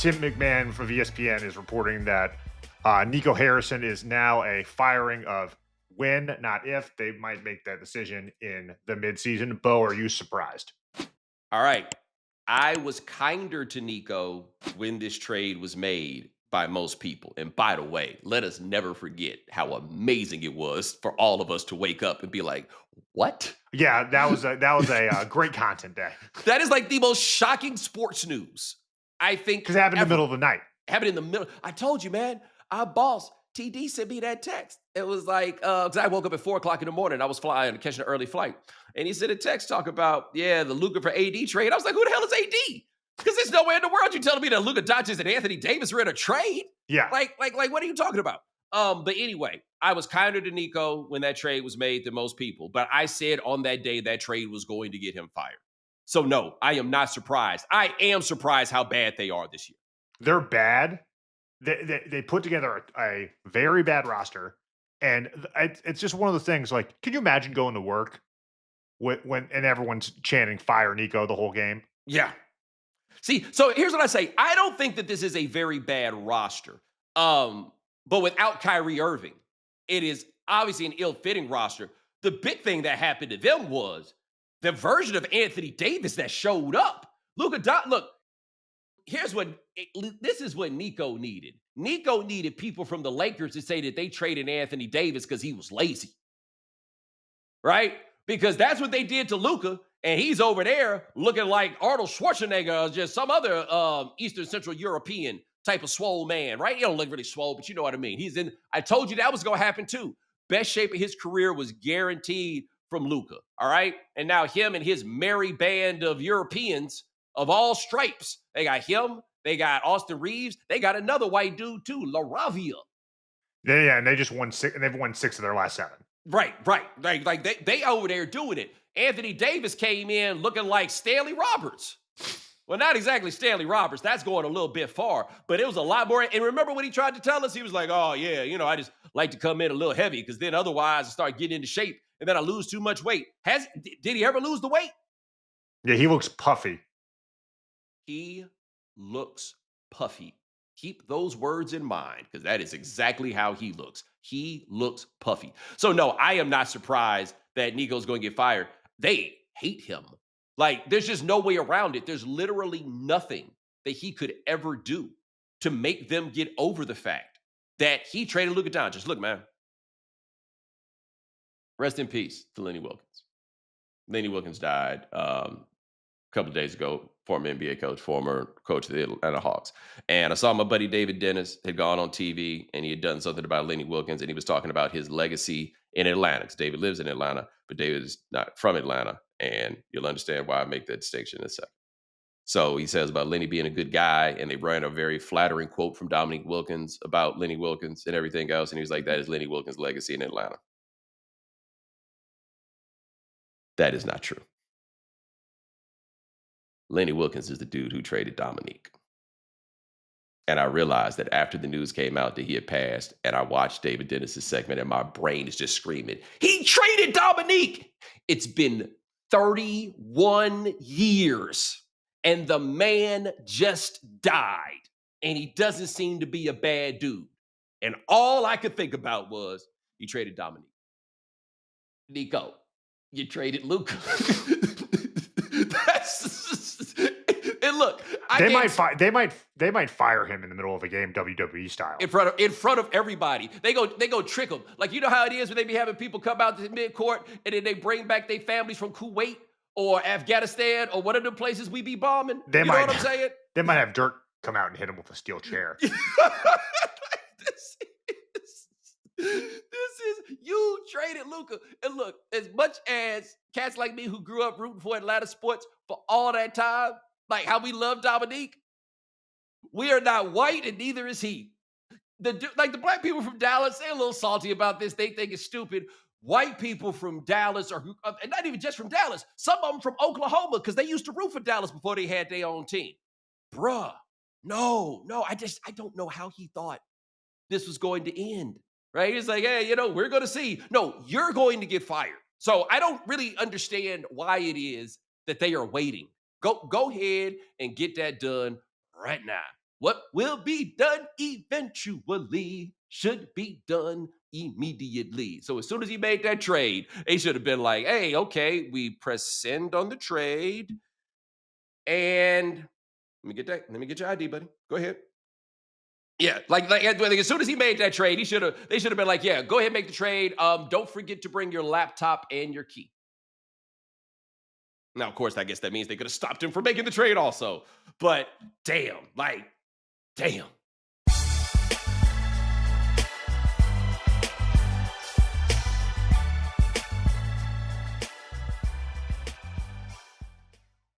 Tim McMahon of ESPN is reporting that Nico Harrison is now a firing of when, not if. They might make that decision in the midseason. Bo, are you surprised? All right. I was kinder to Nico when this trade was made by most people. And by the way, let us never forget how amazing it was for all of us to wake up and be like, what? Yeah, that was a great content day That is like the most shocking sports news, I think, because it happened in the ever. middle of the night. Happened in the middle. I told you, man, our boss, TD, sent me that text. It was like, because I woke up at 4 o'clock in the morning. I was flying, catching an early flight. And he sent a text talk about, yeah, the Luka for AD trade. I was like, who the hell is AD? Because there's nowhere in the world you're telling me that Luka Doncic and Anthony Davis were in a trade. Yeah, Like, what are you talking about? But anyway, I was kinder to Nico when that trade was made than most people. But I said on that day that trade was going to get him fired. So no, I am not surprised. I am surprised how bad they are this year. they're bad. They put together a very bad roster, and it's just one of the things. Like, can you imagine going to work when and everyone's chanting "Fire Nico" the whole game? Yeah. See, so here's what I say. I don't think that this is a very bad roster. But without Kyrie Irving, it is obviously an ill-fitting roster. The big thing that happened to them was the version of Anthony Davis that showed up. Look, this is what Nico needed. Nico needed people from the Lakers to say that they traded Anthony Davis because he was lazy. Right? Because that's what they did to Luka, and he's over there looking like Arnold Schwarzenegger or just some other Eastern Central European type of swole man, right? He don't look really swole, but you know what I mean. I told you that was going to happen too. Best shape of his career was guaranteed from Luka, all right? And now him and his merry band of Europeans of all stripes, they got him, they got Austin Reeves, they got another white dude too, LaRavia. Yeah, and they just won six, and they've won 6 of their last 7. Right. Like they over there doing it. Anthony Davis came in looking like Stanley Roberts. Well, not exactly Stanley Roberts. That's going a little bit far, but it was a lot more. And remember when he tried to tell us, he was like, oh, yeah, I just like to come in a little heavy because then otherwise I start getting into shape and then I lose too much weight. Did he ever lose the weight? Yeah, he looks puffy. He looks puffy. Keep those words in mind because that is exactly how he looks. He looks puffy. So, no, I am not surprised that Nico's going to get fired. They hate him. Like, there's just no way around it. There's literally nothing that he could ever do to make them get over the fact that he traded Luka Dončić. Look, man, rest in peace to Lenny Wilkens. Lenny Wilkens died a couple of days ago, former NBA coach, former coach of the Atlanta Hawks. And I saw my buddy David Dennis had gone on TV and he had done something about Lenny Wilkens and he was talking about his legacy in Atlanta. Because David lives in Atlanta, but David is not from Atlanta. And you'll understand why I make that distinction in a second. So he says about Lenny being a good guy, and they ran a very flattering quote from Dominique Wilkins about Lenny Wilkens and everything else. And he was like, that is Lenny Wilkens' legacy in Atlanta. That is not true. Lenny Wilkens is the dude who traded Dominique. And I realized that after the news came out that he had passed, and I watched David Dennis's segment, and my brain is just screaming, he traded Dominique. It's been 31 years, and the man just died, and he doesn't seem to be a bad dude. And all I could think about was, he traded Dominique. Nico, you traded Luka. And look, They might fire him in the middle of a game, WWE style. in front of everybody. They go trick them. Like, you know how it is when they be having people come out to mid-court and then they bring back their families from Kuwait or Afghanistan or one of the places we be bombing. You know what I'm saying? They might have Dirk come out and hit him with a steel chair. This is you traded Luka. And look, as much as cats like me who grew up rooting for Atlanta sports for all that time, like how we love Dominique, we are not white and neither is he. The black people from Dallas, they're a little salty about this. They think it's stupid. White people from Dallas are, and not even just from Dallas, some of them from Oklahoma because they used to root for Dallas before they had their own team. Bruh, no, I don't know how he thought this was going to end, right? He's like, hey, we're going to see. No, you're going to get fired. So I don't really understand why it is that they are waiting. Go ahead and get that done right now. What will be done eventually should be done immediately. So as soon as he made that trade, they should have been like, hey, okay, we press send on the trade. And let me get that. Let me get your ID, buddy. Go ahead. Yeah, like as soon as he made that trade, they should have been like, yeah, go ahead, make the trade. Don't forget to bring your laptop and your key. Now, of course, I guess that means they could have stopped him from making the trade also. But damn, like, damn.